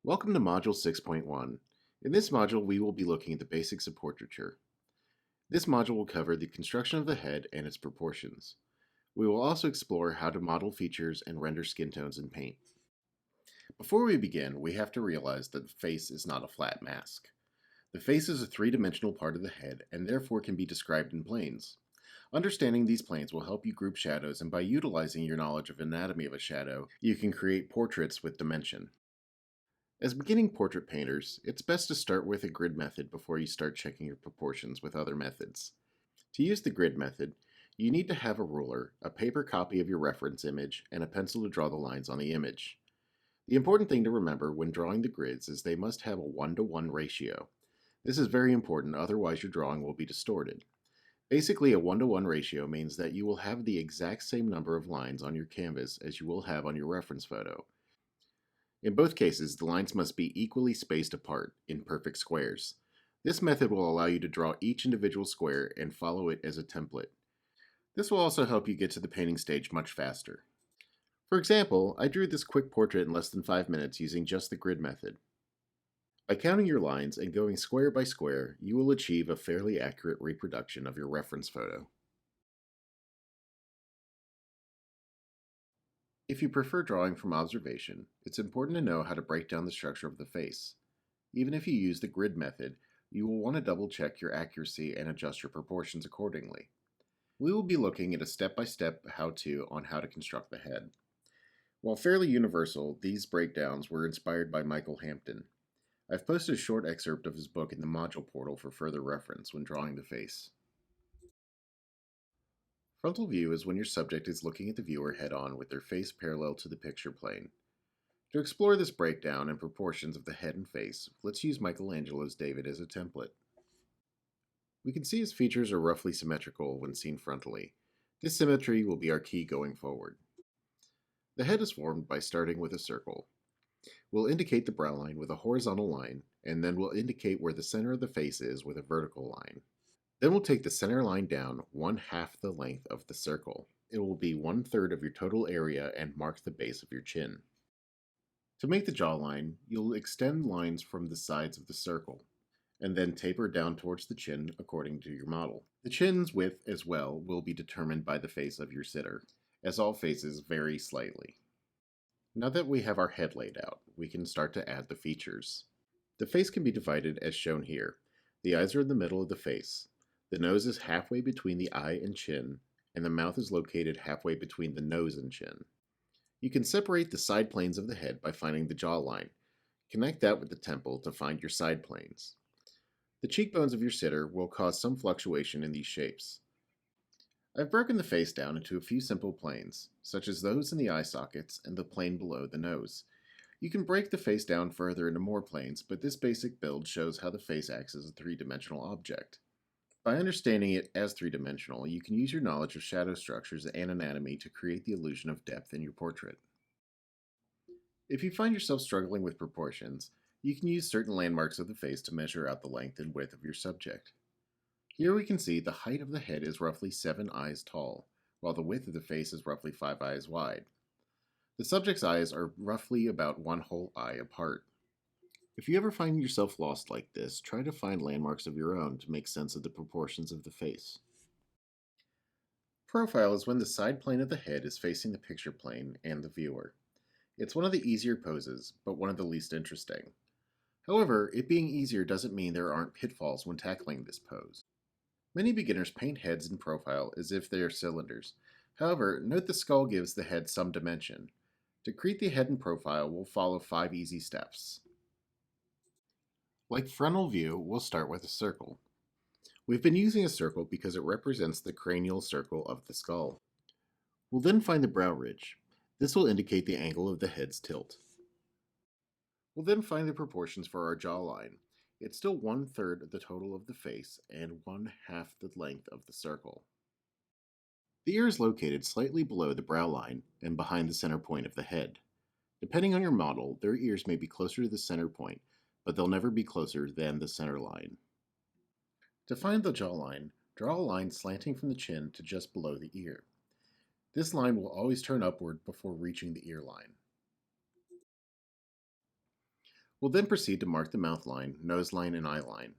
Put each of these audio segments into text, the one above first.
Welcome to Module 6.1. In this module, we will be looking at the basics of portraiture. This module will cover the construction of the head and its proportions. We will also explore how to model features and render skin tones in paint. Before we begin, we have to realize that the face is not a flat mask. The face is a three-dimensional part of the head and therefore can be described in planes. Understanding these planes will help you group shadows, and by utilizing your knowledge of anatomy of a shadow, you can create portraits with dimension. As beginning portrait painters, it's best to start with a grid method before you start checking your proportions with other methods. To use the grid method, you need to have a ruler, a paper copy of your reference image, and a pencil to draw the lines on the image. The important thing to remember when drawing the grids is they must have a 1-to-1 ratio. This is very important, otherwise your drawing will be distorted. Basically, a 1-to-1 ratio means that you will have the exact same number of lines on your canvas as you will have on your reference photo. In both cases, the lines must be equally spaced apart in perfect squares. This method will allow you to draw each individual square and follow it as a template. This will also help you get to the painting stage much faster. For example, I drew this quick portrait in less than 5 minutes using just the grid method. By counting your lines and going square by square, you will achieve a fairly accurate reproduction of your reference photo. If you prefer drawing from observation, it's important to know how to break down the structure of the face. Even if you use the grid method, you will want to double check your accuracy and adjust your proportions accordingly. We will be looking at a step-by-step how-to on how to construct the head. While fairly universal, these breakdowns were inspired by Michael Hampton. I've posted a short excerpt of his book in the module portal for further reference when drawing the face. Frontal view is when your subject is looking at the viewer head-on with their face parallel to the picture plane. To explore this breakdown and proportions of the head and face, let's use Michelangelo's David as a template. We can see his features are roughly symmetrical when seen frontally. This symmetry will be our key going forward. The head is formed by starting with a circle. We'll indicate the brow line with a horizontal line, and then we'll indicate where the center of the face is with a vertical line. Then we'll take the center line down 1/2 the length of the circle. It will be 1/3 of your total area and mark the base of your chin. To make the jawline, you'll extend lines from the sides of the circle, and then taper down towards the chin according to your model. The chin's width as well will be determined by the face of your sitter, as all faces vary slightly. Now that we have our head laid out, we can start to add the features. The face can be divided as shown here. The eyes are in the middle of the face. The nose is halfway between the eye and chin, and the mouth is located halfway between the nose and chin. You can separate the side planes of the head by finding the jawline. Connect that with the temple to find your side planes. The cheekbones of your sitter will cause some fluctuation in these shapes. I've broken the face down into a few simple planes, such as those in the eye sockets and the plane below the nose. You can break the face down further into more planes, but this basic build shows how the face acts as a three-dimensional object. By understanding it as three-dimensional, you can use your knowledge of shadow structures and anatomy to create the illusion of depth in your portrait. If you find yourself struggling with proportions, you can use certain landmarks of the face to measure out the length and width of your subject. Here we can see the height of the head is roughly 7 eyes tall, while the width of the face is roughly 5 eyes wide. The subject's eyes are roughly about 1 whole eye apart. If you ever find yourself lost like this, try to find landmarks of your own to make sense of the proportions of the face. Profile is when the side plane of the head is facing the picture plane and the viewer. It's one of the easier poses, but one of the least interesting. However, it being easier doesn't mean there aren't pitfalls when tackling this pose. Many beginners paint heads in profile as if they are cylinders. However, note the skull gives the head some dimension. To create the head in profile, we'll follow 5 easy steps. Like frontal view, we'll start with a circle. We've been using a circle because it represents the cranial circle of the skull. We'll then find the brow ridge. This will indicate the angle of the head's tilt. We'll then find the proportions for our jawline. It's still 1/3 of the total of the face and 1/2 the length of the circle. The ear is located slightly below the brow line and behind the center point of the head. Depending on your model, their ears may be closer to the center point, but they'll never be closer than the center line. To find the jawline, draw a line slanting from the chin to just below the ear. This line will always turn upward before reaching the ear line. We'll then proceed to mark the mouth line, nose line, and eye line.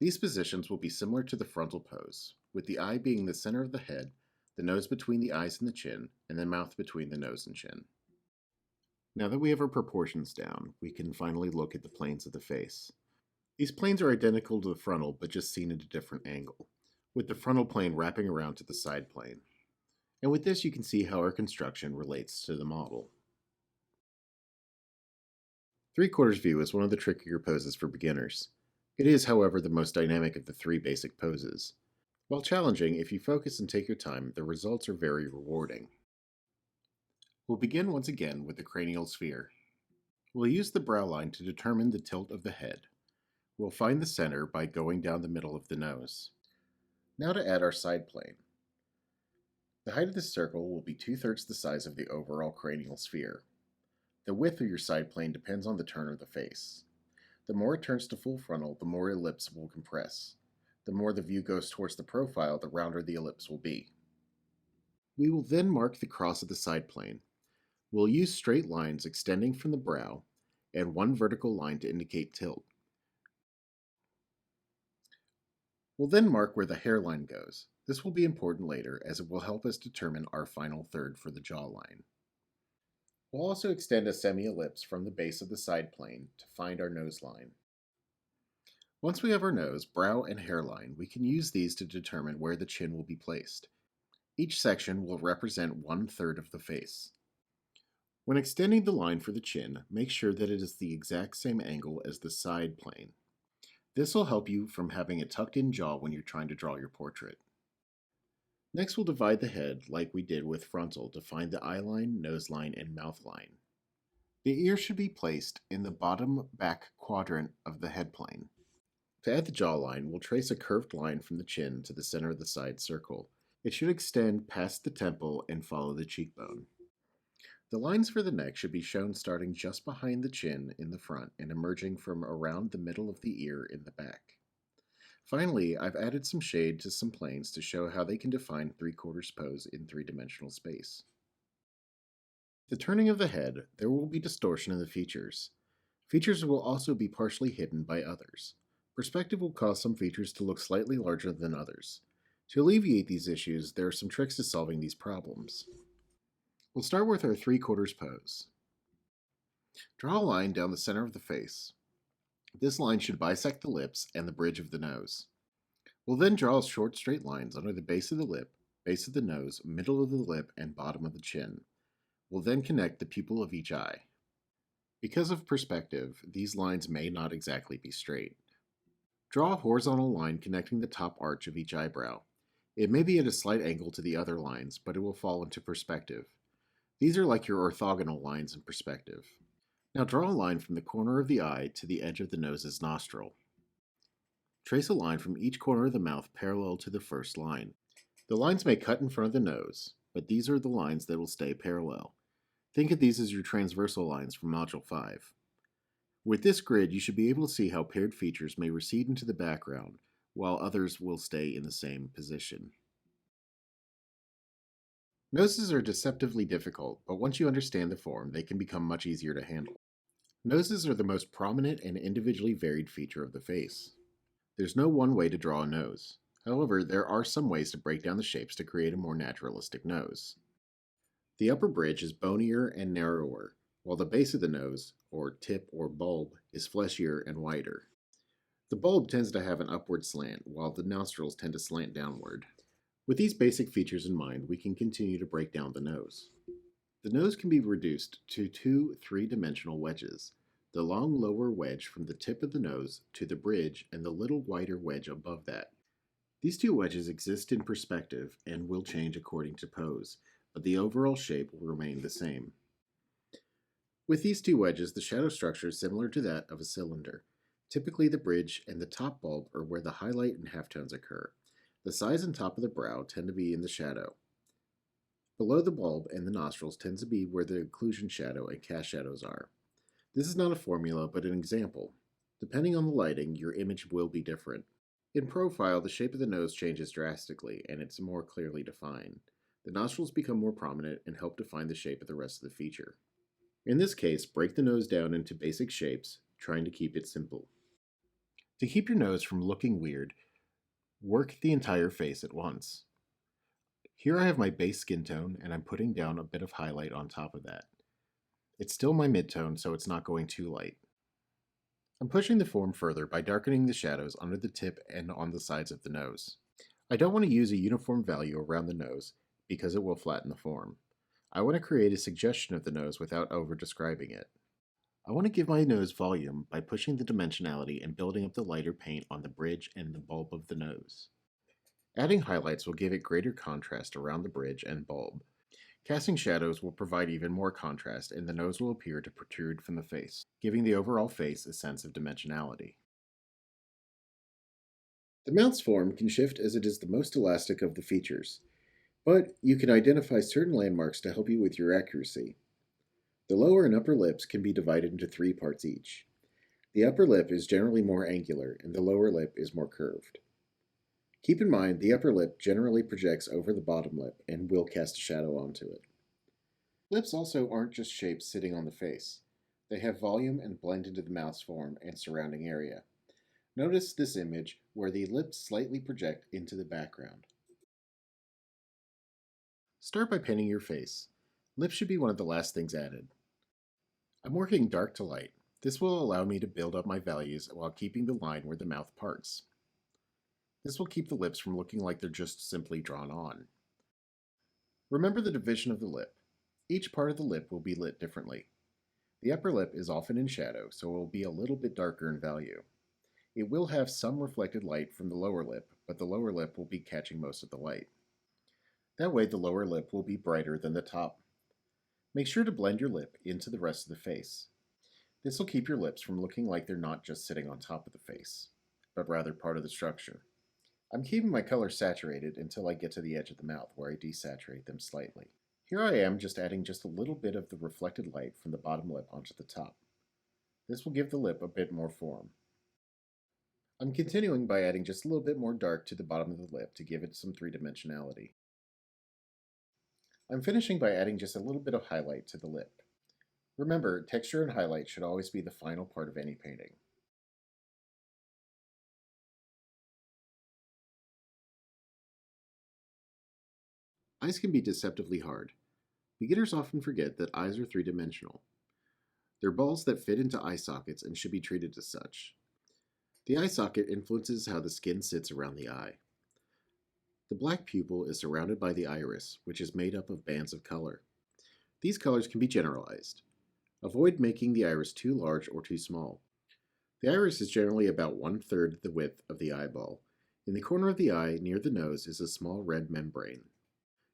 These positions will be similar to the frontal pose, with the eye being the center of the head, the nose between the eyes and the chin, and the mouth between the nose and chin. Now that we have our proportions down, we can finally look at the planes of the face. These planes are identical to the frontal, but just seen at a different angle, with the frontal plane wrapping around to the side plane. And with this, you can see how our construction relates to the model. Three-quarters view is one of the trickier poses for beginners. It is, however, the most dynamic of the three basic poses. While challenging, if you focus and take your time, the results are very rewarding. We'll begin once again with the cranial sphere. We'll use the brow line to determine the tilt of the head. We'll find the center by going down the middle of the nose. Now to add our side plane. The height of the circle will be 2/3 the size of the overall cranial sphere. The width of your side plane depends on the turn of the face. The more it turns to full frontal, the more ellipse will compress. The more the view goes towards the profile, the rounder the ellipse will be. We will then mark the cross of the side plane. We'll use straight lines extending from the brow and one vertical line to indicate tilt. We'll then mark where the hairline goes. This will be important later as it will help us determine our final third for the jawline. We'll also extend a semi-ellipse from the base of the side plane to find our nose line. Once we have our nose, brow, and hairline, we can use these to determine where the chin will be placed. Each section will represent 1/3 of the face. When extending the line for the chin, make sure that it is the exact same angle as the side plane. This will help you from having a tucked-in jaw when you're trying to draw your portrait. Next, we'll divide the head like we did with frontal to find the eye line, nose line, and mouth line. The ear should be placed in the bottom back quadrant of the head plane. To add the jawline, we'll trace a curved line from the chin to the center of the side circle. It should extend past the temple and follow the cheekbone. The lines for the neck should be shown starting just behind the chin in the front and emerging from around the middle of the ear in the back. Finally, I've added some shade to some planes to show how they can define three-quarters pose in three-dimensional space. The turning of the head, there will be distortion in the features. Features will also be partially hidden by others. Perspective will cause some features to look slightly larger than others. To alleviate these issues, there are some tricks to solving these problems. We'll start with our three-quarters pose. Draw a line down the center of the face. This line should bisect the lips and the bridge of the nose. We'll then draw short straight lines under the base of the lip, base of the nose, middle of the lip, and bottom of the chin. We'll then connect the pupil of each eye. Because of perspective, these lines may not exactly be straight. Draw a horizontal line connecting the top arch of each eyebrow. It may be at a slight angle to the other lines, but it will fall into perspective. These are like your orthogonal lines in perspective. Now draw a line from the corner of the eye to the edge of the nose's nostril. Trace a line from each corner of the mouth parallel to the first line. The lines may cut in front of the nose, but these are the lines that will stay parallel. Think of these as your transversal lines from Module 5. With this grid, you should be able to see how paired features may recede into the background, while others will stay in the same position. Noses are deceptively difficult, but once you understand the form, they can become much easier to handle. Noses are the most prominent and individually varied feature of the face. There's no one way to draw a nose. However, there are some ways to break down the shapes to create a more naturalistic nose. The upper bridge is bonier and narrower, while the base of the nose, or tip or bulb, is fleshier and wider. The bulb tends to have an upward slant, while the nostrils tend to slant downward. With these basic features in mind, we can continue to break down the nose. The nose can be reduced to two three-dimensional wedges, the long lower wedge from the tip of the nose to the bridge and the little wider wedge above that. These two wedges exist in perspective and will change according to pose, but the overall shape will remain the same. With these two wedges, the shadow structure is similar to that of a cylinder. Typically, the bridge and the top bulb are where the highlight and halftones occur. The sides and top of the brow tend to be in the shadow. Below the bulb and the nostrils tends to be where the occlusion shadow and cast shadows are. This is not a formula, but an example. Depending on the lighting, your image will be different. In profile, the shape of the nose changes drastically, and it's more clearly defined. The nostrils become more prominent and help define the shape of the rest of the feature. In this case, break the nose down into basic shapes, trying to keep it simple. To keep your nose from looking weird, work the entire face at once. Here I have my base skin tone, and I'm putting down a bit of highlight on top of that. It's still my mid-tone, so it's not going too light. I'm pushing the form further by darkening the shadows under the tip and on the sides of the nose. I don't want to use a uniform value around the nose because it will flatten the form. I want to create a suggestion of the nose without over-describing it. I want to give my nose volume by pushing the dimensionality and building up the lighter paint on the bridge and the bulb of the nose. Adding highlights will give it greater contrast around the bridge and bulb. Casting shadows will provide even more contrast, and the nose will appear to protrude from the face, giving the overall face a sense of dimensionality. The mouth's form can shift as it is the most elastic of the features, but you can identify certain landmarks to help you with your accuracy. The lower and upper lips can be divided into 3 parts each. The upper lip is generally more angular, and the lower lip is more curved. Keep in mind, the upper lip generally projects over the bottom lip and will cast a shadow onto it. Lips also aren't just shapes sitting on the face. They have volume and blend into the mouth's form and surrounding area. Notice this image where the lips slightly project into the background. Start by painting your face. Lips should be one of the last things added. I'm working dark to light. This will allow me to build up my values while keeping the line where the mouth parts. This will keep the lips from looking like they're just simply drawn on. Remember the division of the lip. Each part of the lip will be lit differently. The upper lip is often in shadow, so it will be a little bit darker in value. It will have some reflected light from the lower lip, but the lower lip will be catching most of the light. That way the lower lip will be brighter than the top. Make sure to blend your lip into the rest of the face. This will keep your lips from looking like they're not just sitting on top of the face, but rather part of the structure. I'm keeping my colors saturated until I get to the edge of the mouth, where I desaturate them slightly. Here I am just adding just a little bit of the reflected light from the bottom lip onto the top. This will give the lip a bit more form. I'm continuing by adding just a little bit more dark to the bottom of the lip to give it some three-dimensionality. I'm finishing by adding just a little bit of highlight to the lip. Remember, texture and highlight should always be the final part of any painting. Eyes can be deceptively hard. Beginners often forget that eyes are three-dimensional. They're balls that fit into eye sockets and should be treated as such. The eye socket influences how the skin sits around the eye. The black pupil is surrounded by the iris, which is made up of bands of color. These colors can be generalized. Avoid making the iris too large or too small. The iris is generally about 1/3 the width of the eyeball. In the corner of the eye, near the nose, is a small red membrane.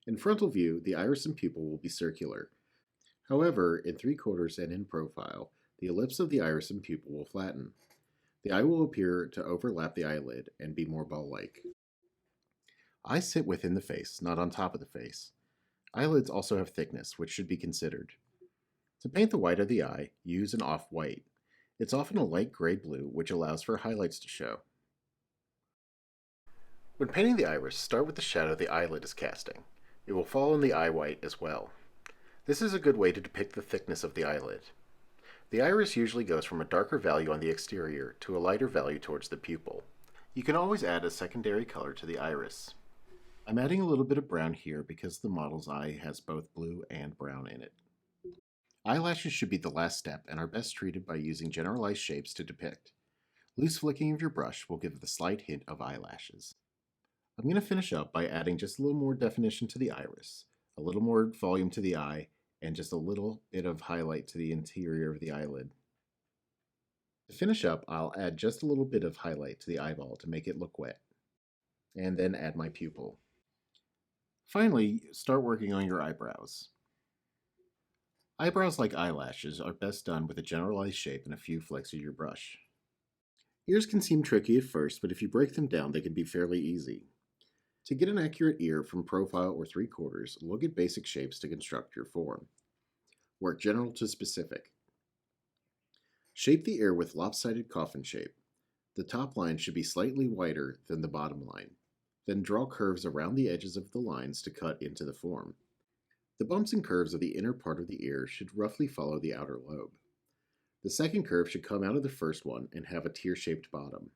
In frontal view, the iris and pupil will be circular. However, in 3/4 and in profile, the ellipse of the iris and pupil will flatten. The eye will appear to overlap the eyelid and be more ball-like. Eyes sit within the face, not on top of the face. Eyelids also have thickness, which should be considered. To paint the white of the eye, use an off-white. It's often a light gray blue, which allows for highlights to show. When painting the iris, start with the shadow the eyelid is casting. It will fall on the eye white as well. This is a good way to depict the thickness of the eyelid. The iris usually goes from a darker value on the exterior to a lighter value towards the pupil. You can always add a secondary color to the iris. I'm adding a little bit of brown here because the model's eye has both blue and brown in it. Eyelashes should be the last step and are best treated by using generalized shapes to depict. Loose flicking of your brush will give the slight hint of eyelashes. I'm going to finish up by adding just a little more definition to the iris, a little more volume to the eye, and just a little bit of highlight to the interior of the eyelid. To finish up, I'll add just a little bit of highlight to the eyeball to make it look wet, and then add my pupil. Finally, start working on your eyebrows. Eyebrows, like eyelashes, are best done with a generalized shape and a few flicks of your brush. Ears can seem tricky at first, but if you break them down, they can be fairly easy. To get an accurate ear from profile or 3/4, look at basic shapes to construct your form. Work general to specific. Shape the ear with lopsided coffin shape. The top line should be slightly wider than the bottom line. Then draw curves around the edges of the lines to cut into the form. The bumps and curves of the inner part of the ear should roughly follow the outer lobe. The second curve should come out of the first one and have a tear-shaped bottom.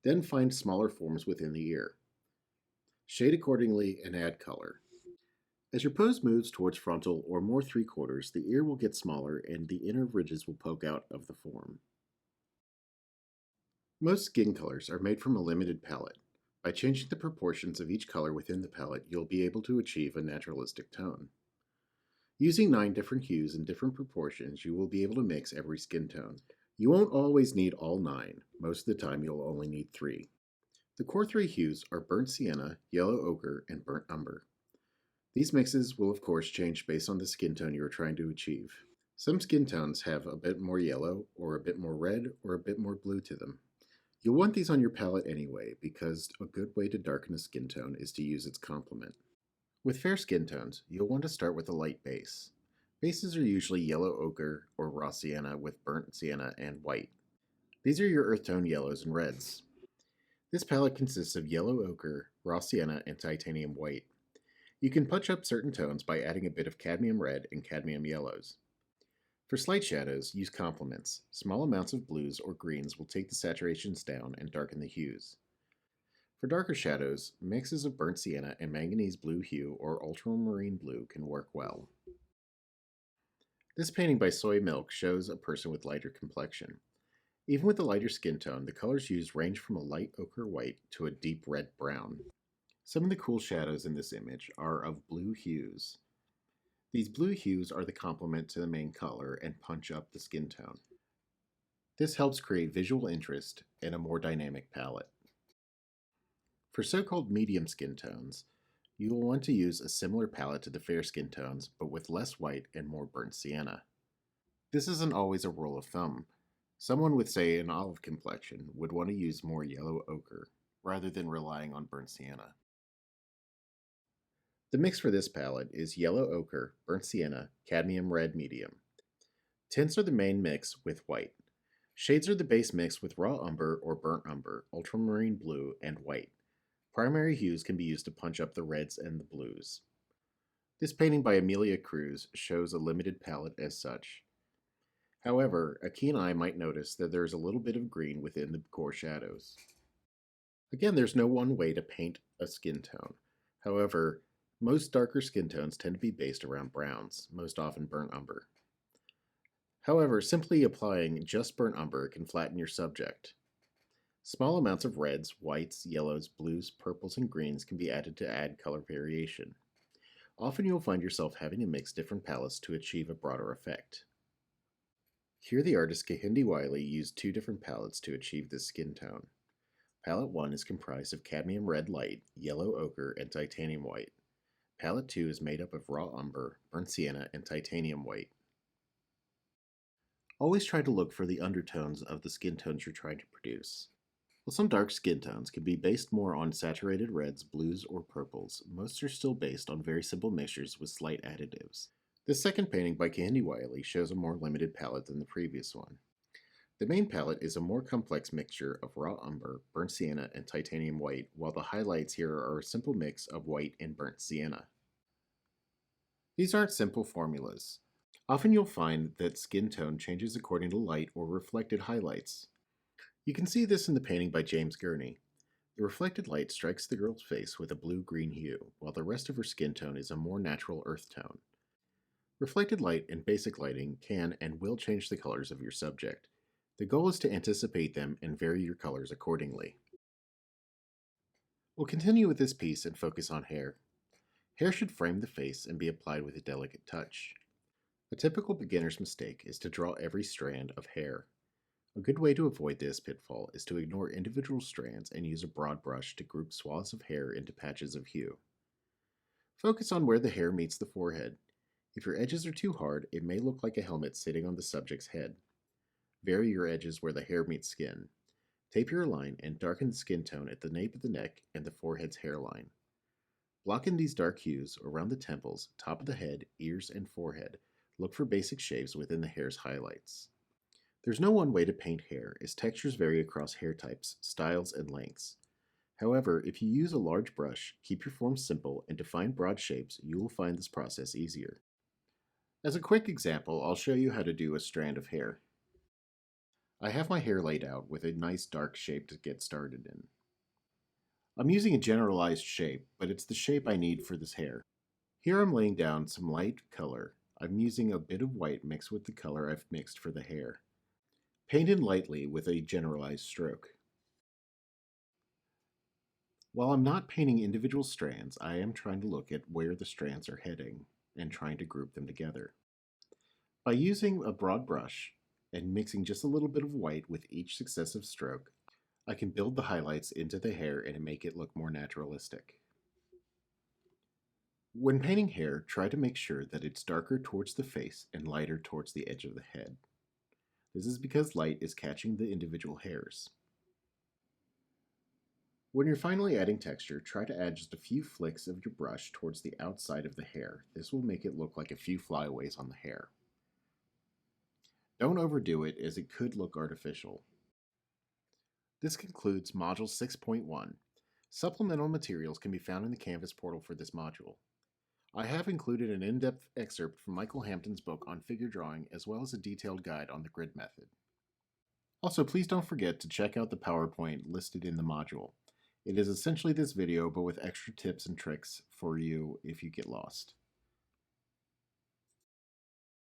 Then find smaller forms within the ear. Shade accordingly and add color. As your pose moves towards frontal or more three-quarters, the ear will get smaller and the inner ridges will poke out of the form. Most skin colors are made from a limited palette. By changing the proportions of each color within the palette, you'll be able to achieve a naturalistic tone. Using 9 different hues in different proportions, you will be able to mix every skin tone. You won't always need all 9. Most of the time you'll only need 3. The core 3 hues are burnt sienna, yellow ochre, and burnt umber. These mixes will of course change based on the skin tone you are trying to achieve. Some skin tones have a bit more yellow, or a bit more red, or a bit more blue to them. You'll want these on your palette anyway, because a good way to darken a skin tone is to use its complement. With fair skin tones, you'll want to start with a light base. Bases are usually yellow ochre or raw sienna with burnt sienna and white. These are your earth tone yellows and reds. This palette consists of yellow ochre, raw sienna, and titanium white. You can punch up certain tones by adding a bit of cadmium red and cadmium yellows. For slight shadows, use complements. Small amounts of blues or greens will take the saturations down and darken the hues. For darker shadows, mixes of burnt sienna and manganese blue hue or ultramarine blue can work well. This painting by Soy Milk shows a person with lighter complexion. Even with a lighter skin tone, the colors used range from a light ochre white to a deep red brown. Some of the cool shadows in this image are of blue hues. These blue hues are the complement to the main color and punch up the skin tone. This helps create visual interest and a more dynamic palette. For so-called medium skin tones, you will want to use a similar palette to the fair skin tones, but with less white and more burnt sienna. This isn't always a rule of thumb. Someone with, say, an olive complexion would want to use more yellow ochre, rather than relying on burnt sienna. The mix for this palette is yellow ochre, burnt sienna, cadmium red medium. Tints are the main mix with white. Shades are the base mix with raw umber or burnt umber, ultramarine blue, and white. Primary hues can be used to punch up the reds and the blues. This painting by Amelia Cruz shows a limited palette as such. However, a keen eye might notice that there is a little bit of green within the core shadows. Again, there's no one way to paint a skin tone. However, most darker skin tones tend to be based around browns, most often burnt umber. However, simply applying just burnt umber can flatten your subject. Small amounts of reds, whites, yellows, blues, purples, and greens can be added to add color variation. Often you'll find yourself having to mix different palettes to achieve a broader effect. Here the artist Kehinde Wiley used 2 different palettes to achieve this skin tone. Palette 1 is comprised of cadmium red light, yellow ochre, and titanium white. Palette 2 is made up of raw umber, burnt sienna, and titanium white. Always try to look for the undertones of the skin tones you're trying to produce. While some dark skin tones can be based more on saturated reds, blues, or purples, most are still based on very simple mixtures with slight additives. This second painting by Kehinde Wiley shows a more limited palette than the previous one. The main palette is a more complex mixture of raw umber, burnt sienna, and titanium white, while the highlights here are a simple mix of white and burnt sienna. These aren't simple formulas. Often you'll find that skin tone changes according to light or reflected highlights. You can see this in the painting by James Gurney. The reflected light strikes the girl's face with a blue-green hue, while the rest of her skin tone is a more natural earth tone. Reflected light and basic lighting can and will change the colors of your subject. The goal is to anticipate them and vary your colors accordingly. We'll continue with this piece and focus on hair. Hair should frame the face and be applied with a delicate touch. A typical beginner's mistake is to draw every strand of hair. A good way to avoid this pitfall is to ignore individual strands and use a broad brush to group swaths of hair into patches of hue. Focus on where the hair meets the forehead. If your edges are too hard, it may look like a helmet sitting on the subject's head. Vary your edges where the hair meets skin. Tape your line and darken the skin tone at the nape of the neck and the forehead's hairline. Block in these dark hues around the temples, top of the head, ears, and forehead. Look for basic shapes within the hair's highlights. There's no one way to paint hair, as textures vary across hair types, styles, and lengths. However, if you use a large brush, keep your forms simple, and define broad shapes, you will find this process easier. As a quick example, I'll show you how to do a strand of hair. I have my hair laid out with a nice dark shape to get started in. I'm using a generalized shape, but it's the shape I need for this hair. Here I'm laying down some light color. I'm using a bit of white mixed with the color I've mixed for the hair. Paint in lightly with a generalized stroke. While I'm not painting individual strands, I am trying to look at where the strands are heading and trying to group them together. By using a broad brush and mixing just a little bit of white with each successive stroke, I can build the highlights into the hair and make it look more naturalistic. When painting hair, try to make sure that it's darker towards the face and lighter towards the edge of the head. This is because light is catching the individual hairs. When you're finally adding texture, try to add just a few flicks of your brush towards the outside of the hair. This will make it look like a few flyaways on the hair. Don't overdo it, as it could look artificial. This concludes Module 6.1. Supplemental materials can be found in the Canvas portal for this module. I have included an in-depth excerpt from Michael Hampton's book on figure drawing, as well as a detailed guide on the grid method. Also, please don't forget to check out the PowerPoint listed in the module. It is essentially this video, but with extra tips and tricks for you if you get lost.